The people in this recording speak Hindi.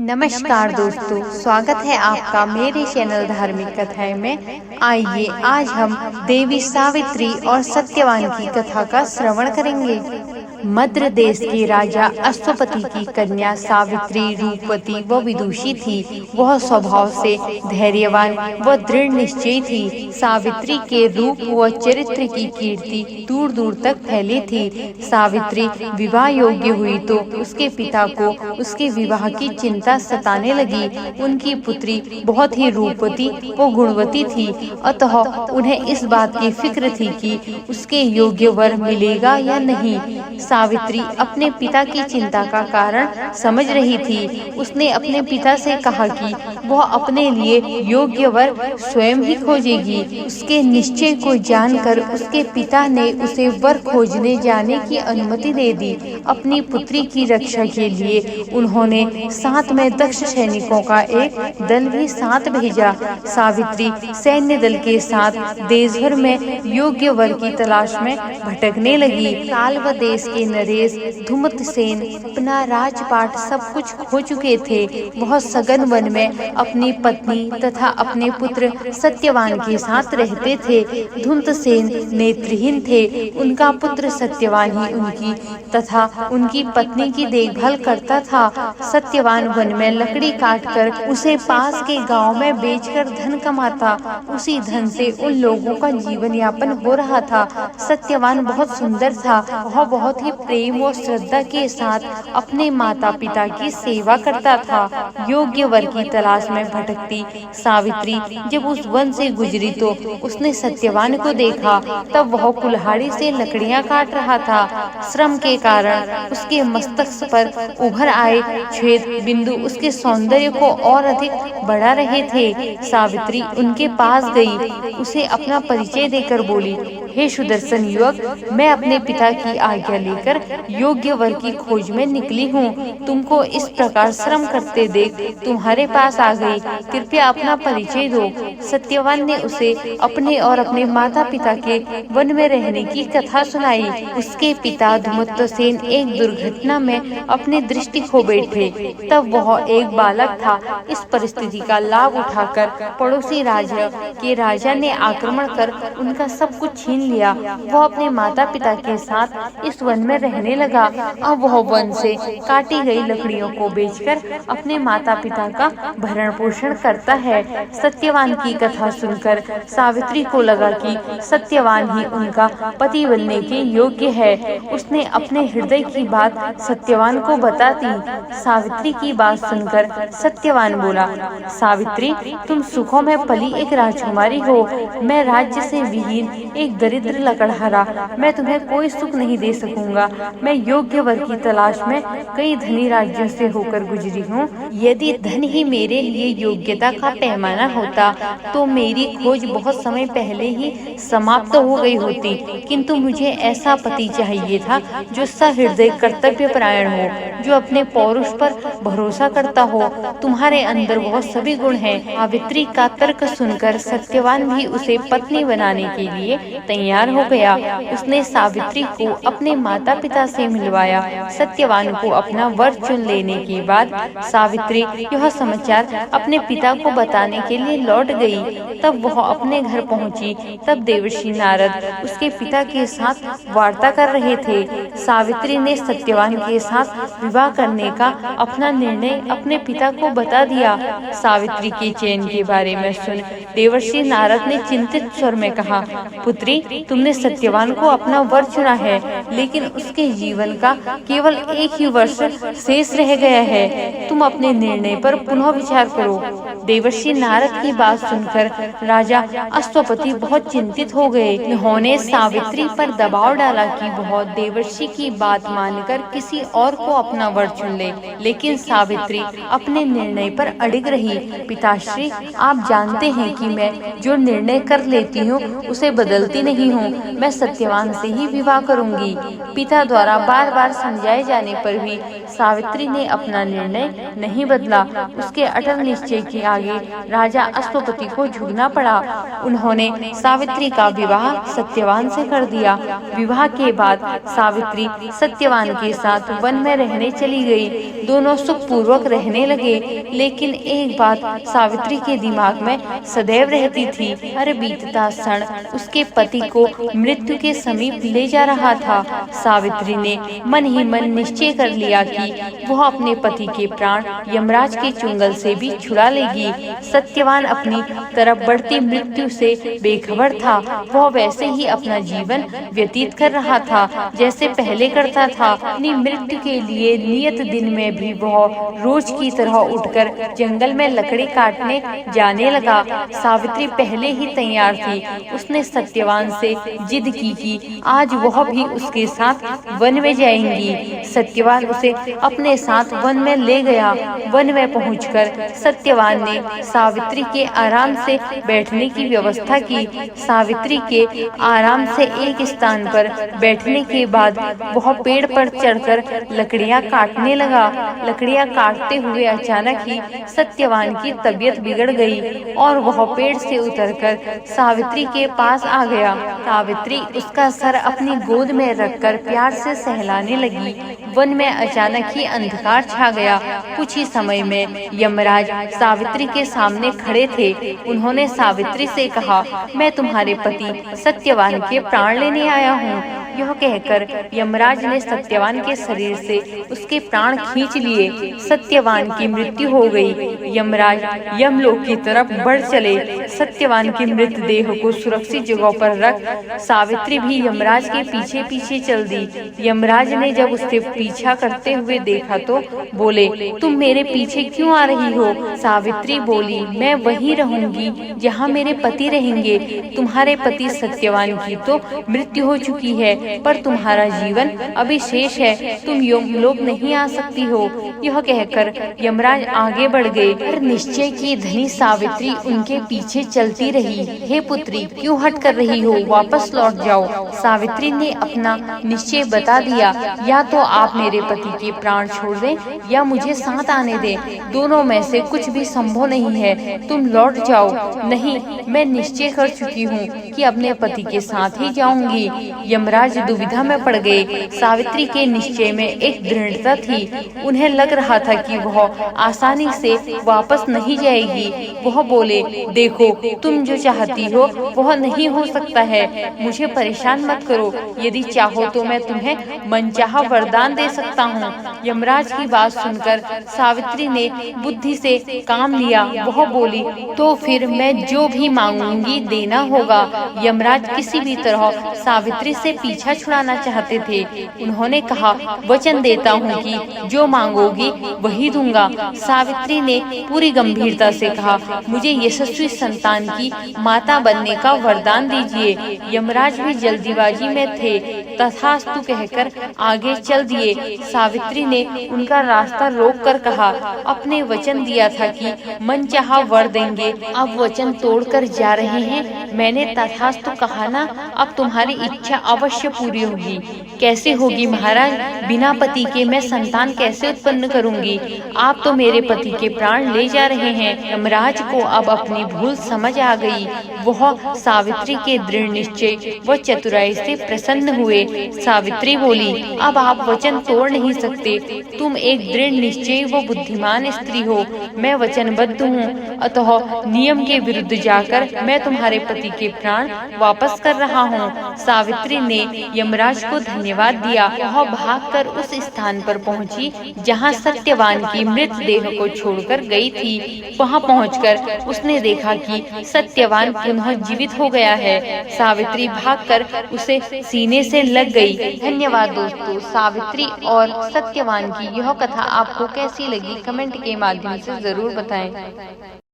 नमस्कार दोस्तों, स्वागत है आपका मेरे चैनल धार्मिक कथाएं में। आइए आज हम देवी सावित्री और सत्यवान की कथा का श्रवण करेंगे। मद्र देश के राजा अश्वपति की कन्या सावित्री रूपवती व विदुषी थी। वह स्वभाव से धैर्यवान व दृढ़ निश्चयी थी। सावित्री के रूप व चरित्र की कीर्ति दूर दूर तक फैली थी। सावित्री विवाह योग्य हुई तो उसके पिता को उसके विवाह की चिंता सताने लगी। उनकी पुत्री बहुत ही रूपवती व गुणवती थी, अतः उन्हें इस बात की फिक्र थी कि उसके योग्य वर मिलेगा या नहीं। सावित्री अपने पिता की चिंता का कारण समझ रही थी। उसने अपने पिता से कहा कि वह अपने लिए योग्य वर स्वयं ही खोजेगी। उसके निश्चय को जानकर उसके पिता ने उसे वर खोजने जाने की अनुमति दे दी। अपनी पुत्री की रक्षा के लिए उन्होंने साथ में दक्ष सैनिकों का एक दल भी साथ भेजा। सावित्री सैन्य दल के साथ देश भर में योग्य वर की तलाश में भटकने लगी। काल व देश के नरेश धुमतसेन अपना राजपाट सब कुछ खो चुके थे। वह सघन वन में अपनी पत्नी तथा अपने पुत्र सत्यवान के साथ रहते थे। धुमतसेन नेत्रहीन थे। उनका पुत्र सत्यवान ही उनकी तथा उनकी पत्नी की देखभाल करता था। सत्यवान वन में लकड़ी काटकर उसे पास के गांव में बेचकर धन कमाता। उसी धन से उन लोगों का जीवन यापन हो रहा था। सत्यवान बहुत सुंदर था। वह बहुत ही प्रेम और श्रद्धा के साथ अपने माता पिता की सेवा करता था। योग्य वर की तलाश में भटकती सावित्री जब उस वन से गुजरी तो उसने सत्यवान को देखा। तब वह कुल्हाड़ी से लकड़ियां काट रहा था। श्रम के कारण उसके मस्तक पर उभर आए छेद बिंदु उसके सौंदर्य को और अधिक बढ़ा रहे थे। सावित्री उनके पास गई, उसे अपना परिचय देकर बोली, हे सुदर्शन युवक, मैं अपने पिता की आज्ञा लेकर योग्य वर की खोज में निकली हूँ। तुमको इस प्रकार श्रम करते देख तुम्हारे पास आ गई। कृपया अपना परिचय दो। सत्यवान ने उसे अपने और अपने माता पिता के वन में रहने की कथा सुनाई। उसके पिता धुमतसेन एक दुर्घटना में अपनी दृष्टि खो बैठे। तब वह एक बालक था। इस परिस्थिति का लाभ उठाकर पड़ोसी राज्य के राजा ने आक्रमण कर उनका सब कुछ छीन लिया। वह अपने माता पिता के साथ इस वन में रहने लगा। अब वह वन से काटी गई लकड़ियों को बेचकर अपने माता पिता का भरण पोषण करता है। सत्यवान की कथा सुनकर सावित्री को लगा कि सत्यवान ही उनका पति बनने के योग्य है। उसने अपने हृदय की बात सत्यवान को बता दी। सावित्री की बात सुनकर सत्यवान बोला, सावित्री, तुम सुखों में पली एक राजकुमारी हो। मैं राज्य से विहीन एक दरिद्र लकड़हारा, मैं तुम्हें कोई सुख नहीं दे सकूंगा। मैं योग्य वर की तलाश में कई धनी राज्यों से होकर गुजरी हूँ। यदि धन ही मेरे लिए योग्यता का पैमाना होता तो मेरी खोज बहुत समय पहले ही समाप्त हो गई होती। किंतु मुझे ऐसा पति चाहिए था जो सहृदय कर्तव्य परायण हो, जो अपने पौरुष पर भरोसा करता हो। तुम्हारे अंदर वह सभी गुण हैं। सावित्री का तर्क सुनकर सत्यवान भी उसे पत्नी बनाने के लिए तैयार हो गया। उसने सावित्री को अपने माता पिता से मिलवाया। सत्यवान को अपना वर चुन लेने के बाद सावित्री यह समाचार अपने पिता को बताने के लिए लौट गई। तब वह अपने घर पहुंची। तब देवर्षि नारद उसके पिता के साथ वार्ता कर रहे थे। सावित्री ने सत्यवान के साथ विवाह करने का अपना निर्णय अपने पिता को बता दिया। सावित्री के चयन के बारे में सुन देवर्षि नारद ने चिंतित स्वर में कहा, पुत्री, तुमने सत्यवान को अपना वर चुना है, लेकिन उसके जीवन का केवल एक ही वर्ष शेष रह गया है। तुम अपने निर्णय पर पुनः विचार करो। देवर्षि नारद की बात सुनकर राजा अश्वपति बहुत चिंतित हो गए। उन्होंने सावित्री पर दबाव डाला कि वह देवर्षि की बात मानकर किसी और को अपना वर चुन ले, लेकिन सावित्री अपने निर्णय पर अडिग रही। पिताश्री, आप जानते हैं कि मैं जो निर्णय कर लेती हूँ उसे बदलती नहीं हूँ। मैं सत्यवान से ही विवाह करूंगी। पिता द्वारा बार बार समझाए जाने पर भी सावित्री ने अपना निर्णय नहीं बदला। उसके अटल निश्चय की आगे राजा अश्वपति को झुकना पड़ा। उन्होंने सावित्री का विवाह सत्यवान से कर दिया। विवाह के बाद सावित्री सत्यवान के साथ वन में रहने चली गई। दोनों सुखपूर्वक रहने लगे, लेकिन एक बात सावित्री के दिमाग में सदैव रहती थी। हर बीतता क्षण उसके पति को मृत्यु के समीप ले जा रहा था। सावित्री ने मन ही मन निश्चय कर लिया कि वह अपने पति के प्राण यमराज के चुंगल से भी छुड़ा लेगी। सत्यवान अपनी तरफ बढ़ती मृत्यु से बेखबर था। वह वैसे ही अपना जीवन व्यतीत कर रहा था जैसे पहले करता था। अपनी मृत्यु के लिए नियत दिन में भी वह रोज की तरह उठकर जंगल में लकड़ी काटने जाने लगा। सावित्री पहले ही तैयार थी। उसने सत्यवान से जिद की कि आज वह भी उसके साथ वन में जाएंगी। सत्यवान उसे अपने साथ वन में ले गया। वन में पहुंचकर सत्यवान ने सावित्री के आराम से बैठने की व्यवस्था की। सावित्री के आराम से एक स्थान पर बैठने के बाद वह पेड़ पर चढ़कर लकड़ियां काटने लगा। लकड़ियां काटते हुए अचानक ही सत्यवान की तबीयत बिगड़ गई और वह पेड़ से उतरकर सावित्री के पास आ गया। सावित्री उसका सर अपनी गोद में रखकर प्यार से सहलाने लगी। वन में अचानक ही अंधकार छा गया। कुछ ही समय में यमराज सावित्री के सामने खड़े थे। उन्होंने सावित्री से कहा, मैं तुम्हारे पति सत्यवान के प्राण लेने आया हूँ। यह कहकर यमराज ने सत्यवान के शरीर से उसके प्राण खींच लिए। सत्यवान की मृत्यु हो गई। यमराज यमलोक की तरफ बढ़ चले। सत्यवान के मृतदेह को सुरक्षित जगह पर रख सावित्री भी यमराज के पीछे पीछे चल दी। यमराज ने जब उससे पीछा करते हुए देखा तो बोले, तुम मेरे पीछे क्यों आ रही हो? सावित्री बोली, मैं वहीं रहूंगी जहाँ मेरे पति रहेंगे। तुम्हारे पति सत्यवान की तो मृत्यु हो चुकी है, पर तुम्हारा जीवन अभी शेष है। तुम यमलोक नहीं आ सकती हो। यह कहकर यमराज आगे बढ़ गए। पर निश्चय की धनी सावित्री उनके पीछे चलती रही। हे पुत्री, क्यों हट कर रही हो? वापस लौट जाओ। सावित्री ने अपना निश्चय बता दिया, या तो आप मेरे पति के प्राण छोड़ दें या मुझे साथ आने दें। दोनों में से कुछ भी संभव नहीं है। तुम लौट जाओ। नहीं, मैं निश्चय कर चुकी हूँ कि अपने पति के साथ ही जाऊंगी। यमराज दुविधा में पड़ गए। सावित्री के निश्चय में एक दृढ़ता थी। उन्हें लग रहा था कि वह आसानी से वापस नहीं जाएगी। वह बोले, देखो, तुम जो चाहती हो वह नहीं हो सकता है। मुझे परेशान मत करो। यदि चाहो तो मैं तुम्हें मनचाहा वरदान दे सकता हूँ। यमराज की बात सुनकर सावित्री ने बुद्धि से काम लिया। वह बोली, तो फिर मैं जो भी मांगूंगी देना होगा। यमराज किसी भी तरह सावित्री से पीछा छुड़ाना चाहते थे। उन्होंने कहा, वचन देता हूँ कि जो मांगोगी वही दूंगा। सावित्री ने पूरी गंभीरता से कहा, मुझे यशस्वी संतान की माता बनने का वरदान दीजिए। यमराज भी जल्दीबाजी में थे। तथास्तु कहकर आगे चल दिए। सावित्री ने उनका रास्ता रोक कर कहा, अपने वचन दिया था कि मनचाहा वर देंगे, अब वचन तोड़कर जा रहे हैं। मैंने तथास्तु कहा ना, अब तुम्हारी इच्छा अवश्य पूरी होगी। कैसे होगी महाराज? बिना पति के मैं संतान कैसे उत्पन्न करूंगी? आप तो मेरे पति के प्राण ले जा रहे हैं। यमराज को अब अपनी भूल समझ आ गई। वह सावित्री के दृढ़ निश्चय व चतुराई से प्रसन्न हुए। सावित्री बोली, अब आप वचन तोड़ नहीं सकते। तुम एक दृढ़ निश्चय व बुद्धिमान स्त्री हो। मैं वचनबद्ध हूँ, अतः नियम के विरुद्ध जाकर मैं तुम्हारे पति के प्राण वापस कर रहा हूँ। सावित्री ने यमराज को धन्यवाद दिया। वह भागकर उस स्थान पर पहुंची जहां सत्यवान की मृतदेह को छोड़कर गई थी। वहां पहुंचकर उसने देखा कि सत्यवान पुनः जीवित हो गया है। सावित्री भागकर उसे सीने से लग गई। धन्यवाद दोस्तों। सावित्री और सत्यवान की यह कथा आपको कैसी लगी? कमेंट के माध्यम से जरूर बताएं।